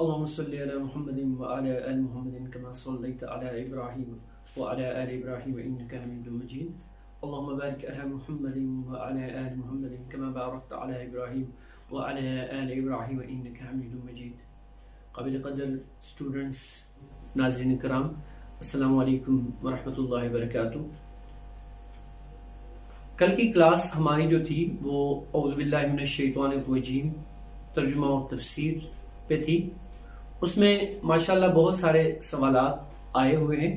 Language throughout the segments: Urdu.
اللهم صل على محمد وعلى آل محمد كما صليت على إبراهيم وعلى آل إبراهيم إنك حميد مجيد. اللهم بارك على محمد وعلى آل محمد كما باركت على إبراهيم وعلى آل إبراهيم إنك حميد مجيد. قابل قدر اسٹوڈنٹس، ناظرین کرام، السلام علیکم ورحمۃ اللہ وبرکاتہ. کل کی کلاس ہماری جو تھی وہ اعوذ باللہ من الشیطان الرجیم ترجمہ اور تفسیر پہ تھی. اس میں ماشاءاللہ بہت سارے سوالات آئے ہوئے ہیں،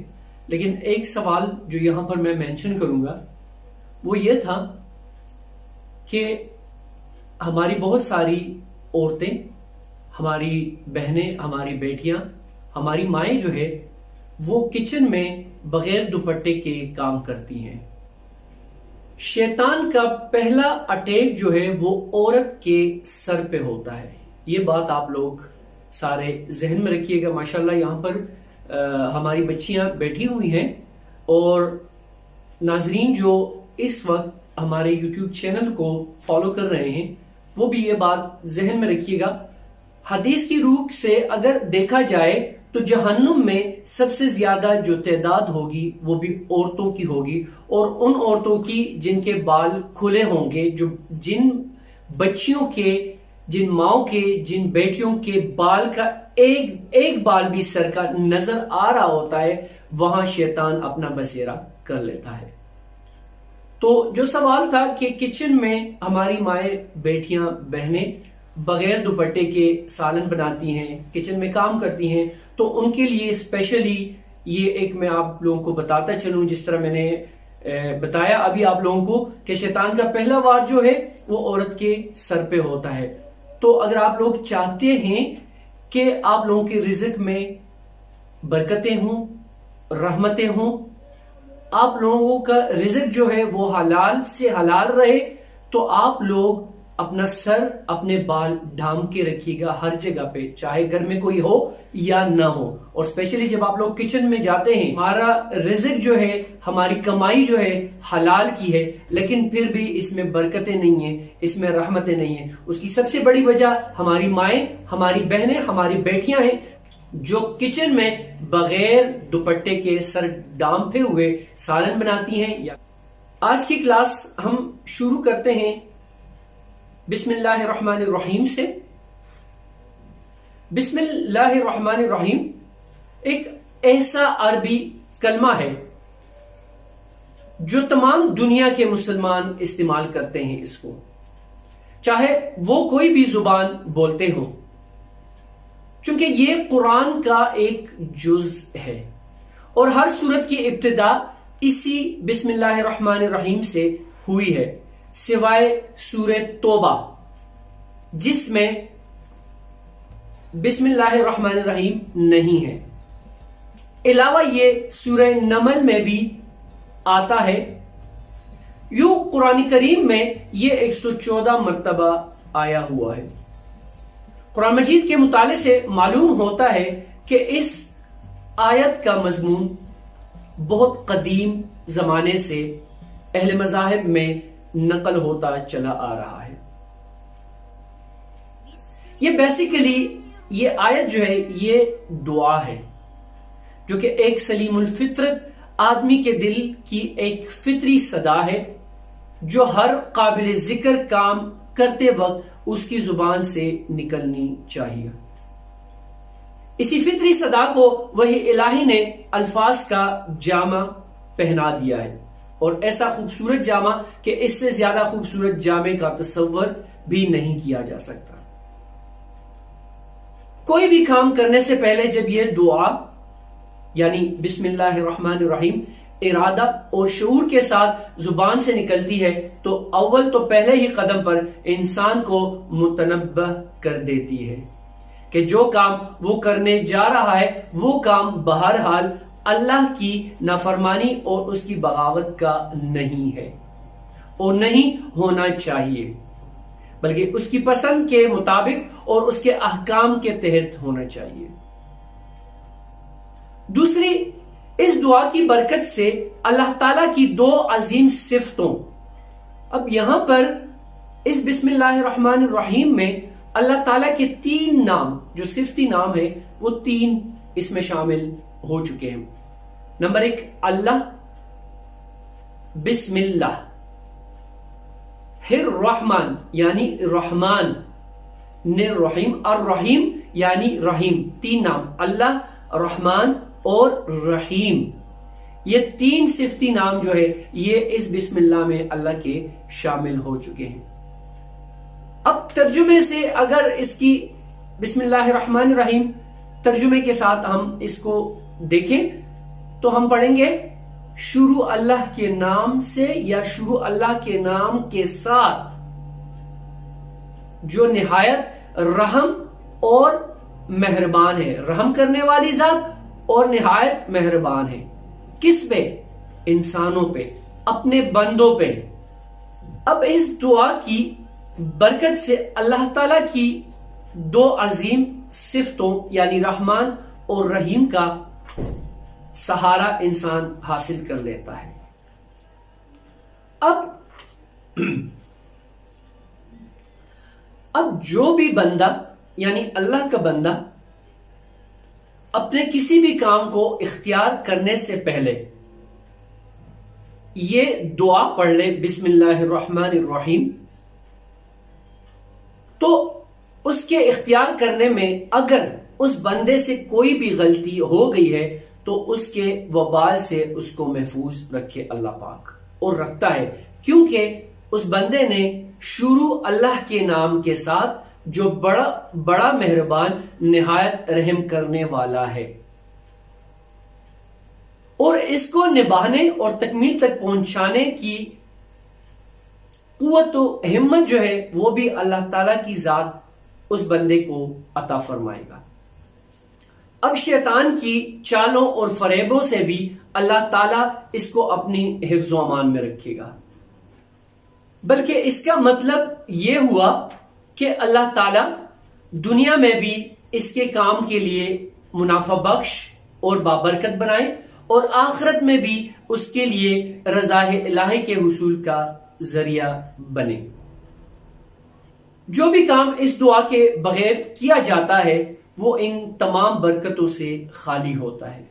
لیکن ایک سوال جو یہاں پر میں مینشن کروں گا وہ یہ تھا کہ ہماری بہت ساری عورتیں، ہماری بہنیں، ہماری بیٹیاں، ہماری مائیں جو ہے وہ کچن میں بغیر دوپٹے کے کام کرتی ہیں. شیطان کا پہلا اٹیک جو ہے وہ عورت کے سر پہ ہوتا ہے. یہ بات آپ لوگ سارے ذہن میں رکھیے گا. ماشاءاللہ یہاں پر ہماری بچیاں بیٹھی ہوئی ہیں اور ناظرین جو اس وقت ہمارے یوٹیوب چینل کو فالو کر رہے ہیں وہ بھی یہ بات ذہن میں رکھیے گا. حدیث کی روح سے اگر دیکھا جائے تو جہنم میں سب سے زیادہ جو تعداد ہوگی وہ بھی عورتوں کی ہوگی، اور ان عورتوں کی جن کے بال کھلے ہوں گے، جو جن بچیوں کے، جن ماؤں کے، جن بیٹیوں کے بال کا ایک بال بھی سر کا نظر آ رہا ہوتا ہے، وہاں شیطان اپنا بسیرا کر لیتا ہے. تو جو سوال تھا کہ کچن میں ہماری مائیں، بیٹیاں، بہنیں بغیر دوپٹے کے سالن بناتی ہیں، کچن میں کام کرتی ہیں، تو ان کے لیے اسپیشلی یہ ایک میں آپ لوگوں کو بتاتا چلوں، جس طرح میں نے بتایا ابھی آپ لوگوں کو کہ شیطان کا پہلا وار جو ہے وہ عورت کے سر پہ ہوتا ہے. تو اگر آپ لوگ چاہتے ہیں کہ آپ لوگوں کے رزق میں برکتیں ہوں، رحمتیں ہوں، آپ لوگوں کا رزق جو ہے وہ حلال سے حلال رہے، تو آپ لوگ اپنا سر، اپنے بال ڈھانپ کے رکھیے گا ہر جگہ پہ، چاہے گھر میں کوئی ہو یا نہ ہو. اور اسپیشلی جب آپ لوگ کچن میں جاتے ہیں، ہمارا رزق جو ہے، ہماری کمائی جو ہے حلال کی ہے، لیکن پھر بھی اس میں برکتیں نہیں ہیں، اس میں رحمتیں نہیں ہیں. اس کی سب سے بڑی وجہ ہماری مائیں، ہماری بہنیں، ہماری بیٹیاں ہیں جو کچن میں بغیر دوپٹے کے سر ڈھانپے ہوئے سالن بناتی ہیں. آج کی کلاس ہم شروع کرتے ہیں بسم اللہ الرحمن الرحیم سے. بسم اللہ الرحمن الرحیم ایک ایسا عربی کلمہ ہے جو تمام دنیا کے مسلمان استعمال کرتے ہیں اس کو، چاہے وہ کوئی بھی زبان بولتے ہوں، چونکہ یہ قرآن کا ایک جز ہے. اور ہر سورت کی ابتدا اسی بسم اللہ الرحمن الرحیم سے ہوئی ہے، سوائے سورہ توبہ جس میں بسم اللہ الرحمن الرحیم نہیں ہے. علاوہ یہ سورہ نمل میں بھی آتا ہے. یوں قرآن کریم میں یہ 114 مرتبہ آیا ہوا ہے. قرآن مجید کے مطالعے سے معلوم ہوتا ہے کہ اس آیت کا مضمون بہت قدیم زمانے سے اہل مذاہب میں نقل ہوتا چلا آ رہا ہے. یہ بیسیکلی یہ آیت جو ہے یہ دعا ہے، جو کہ ایک سلیم الفطرت آدمی کے دل کی ایک فطری صدا ہے جو ہر قابل ذکر کام کرتے وقت اس کی زبان سے نکلنی چاہیے. اسی فطری صدا کو وحی الہی نے الفاظ کا جامہ پہنا دیا ہے، اور ایسا خوبصورت جامہ کہ اس سے زیادہ خوبصورت جامے کا تصور بھی نہیں کیا جا سکتا. کوئی بھی کام کرنے سے پہلے جب یہ دعا یعنی بسم اللہ الرحمن الرحیم ارادہ اور شعور کے ساتھ زبان سے نکلتی ہے تو اول تو پہلے ہی قدم پر انسان کو متنبہ کر دیتی ہے کہ جو کام وہ کرنے جا رہا ہے وہ کام بہرحال اللہ کی نافرمانی اور اس کی بغاوت کا نہیں ہے اور نہیں ہونا چاہیے، بلکہ اس کی پسند کے مطابق اور اس کے احکام کے تحت ہونا چاہیے. دوسری، اس دعا کی برکت سے اللہ تعالیٰ کی دو عظیم صفتوں، اب یہاں پر اس بسم اللہ الرحمن الرحیم میں اللہ تعالیٰ کے 3 نام جو صفتی نام ہے وہ 3 اس میں شامل ہو چکے ہیں. نمبر 1 اللہ، بسم اللہ، پھر رحمان یعنی رحمان، رحیم، الرحیم یعنی رحیم. 3 نام اللہ، رحمان اور رحیم. یہ 3 صفتی نام جو ہے یہ اس بسم اللہ میں اللہ کے شامل ہو چکے ہیں. اب ترجمے سے اگر اس کی بسم اللہ الرحمن الرحیم ترجمے کے ساتھ ہم اس کو دیکھیں تو ہم پڑھیں گے شروع اللہ کے نام سے یا شروع اللہ کے نام کے ساتھ جو نہایت رحم اور مہربان ہے. رحم کرنے والی ذات اور نہایت مہربان ہے. کس پہ؟ انسانوں پہ، اپنے بندوں پہ. اب اس دعا کی برکت سے اللہ تعالی کی 2 عظیم صفتوں یعنی رحمان اور رحیم کا سہارا انسان حاصل کر لیتا ہے. اب جو بھی بندہ یعنی اللہ کا بندہ اپنے کسی بھی کام کو اختیار کرنے سے پہلے یہ دعا پڑھ لے بسم اللہ الرحمن الرحیم، تو اس کے اختیار کرنے میں اگر اس بندے سے کوئی بھی غلطی ہو گئی ہے تو اس کے وبال سے اس کو محفوظ رکھے اللہ پاک، اور رکھتا ہے کیونکہ اس بندے نے شروع اللہ کے نام کے ساتھ جو بڑا مہربان نہایت رحم کرنے والا ہے، اور اس کو نبھانے اور تکمیل تک پہنچانے کی قوت و ہمت جو ہے وہ بھی اللہ تعالی کی ذات اس بندے کو عطا فرمائے گا. اب شیطان کی چالوں اور فریبوں سے بھی اللہ تعالیٰ اس کو اپنی حفظ و امان میں رکھے گا. بلکہ اس کا مطلب یہ ہوا کہ اللہ تعالیٰ دنیا میں بھی اس کے کام کے لیے منافع بخش اور بابرکت بنائے، اور آخرت میں بھی اس کے لیے رضا الہی کے حصول کا ذریعہ بنے. جو بھی کام اس دعا کے بغیر کیا جاتا ہے وہ ان تمام برکتوں سے خالی ہوتا ہے.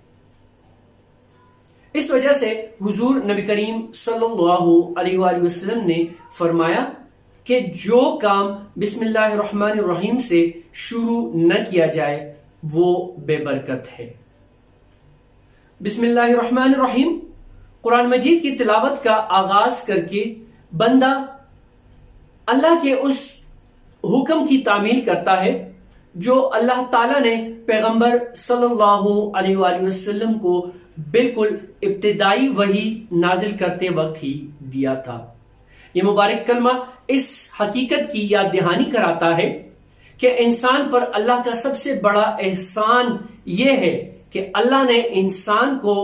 اس وجہ سے حضور نبی کریم صلی اللہ علیہ وآلہ وسلم نے فرمایا کہ جو کام بسم اللہ الرحمن الرحیم سے شروع نہ کیا جائے وہ بے برکت ہے. بسم اللہ الرحمن الرحیم قرآن مجید کی تلاوت کا آغاز کر کے بندہ اللہ کے اس حکم کی تعمیل کرتا ہے جو اللہ تعالیٰ نے پیغمبر صلی اللہ علیہ وآلہ وسلم کو بالکل ابتدائی وحی نازل کرتے وقت ہی دیا تھا. یہ مبارک کلمہ اس حقیقت کی یاد دہانی کراتا ہے کہ انسان پر اللہ کا سب سے بڑا احسان یہ ہے کہ اللہ نے انسان کو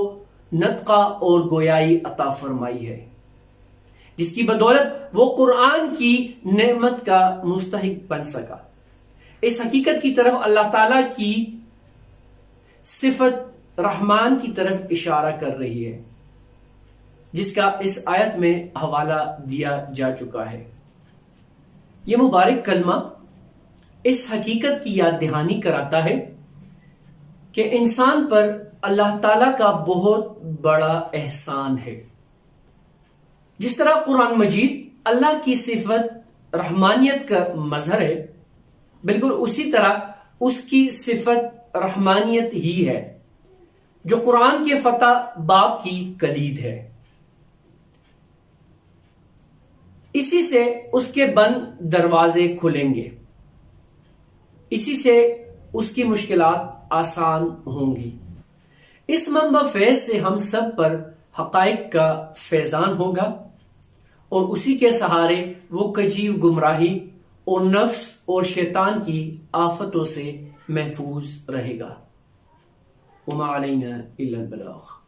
نطقہ اور گویائی عطا فرمائی ہے، جس کی بدولت وہ قرآن کی نعمت کا مستحق بن سکا. اس حقیقت کی طرف اللہ تعالی کی صفت رحمان کی طرف اشارہ کر رہی ہے، جس کا اس آیت میں حوالہ دیا جا چکا ہے. یہ مبارک کلمہ اس حقیقت کی یاد دہانی کراتا ہے کہ انسان پر اللہ تعالی کا بہت بڑا احسان ہے. جس طرح قرآن مجید اللہ کی صفت رحمانیت کا مظہر ہے، بالکل اسی طرح اس کی صفت رحمانیت ہی ہے جو قرآن کے فتح باب کی کلید ہے. اسی سے اس کے بند دروازے کھلیں گے، اسی سے اس کی مشکلات آسان ہوں گی. اس منبع فیض سے ہم سب پر حقائق کا فیضان ہوگا، اور اسی کے سہارے وہ کجی گمراہی اور نفس اور شیطان کی آفتوں سے محفوظ رہے گا. وما علینا الا البلاغ.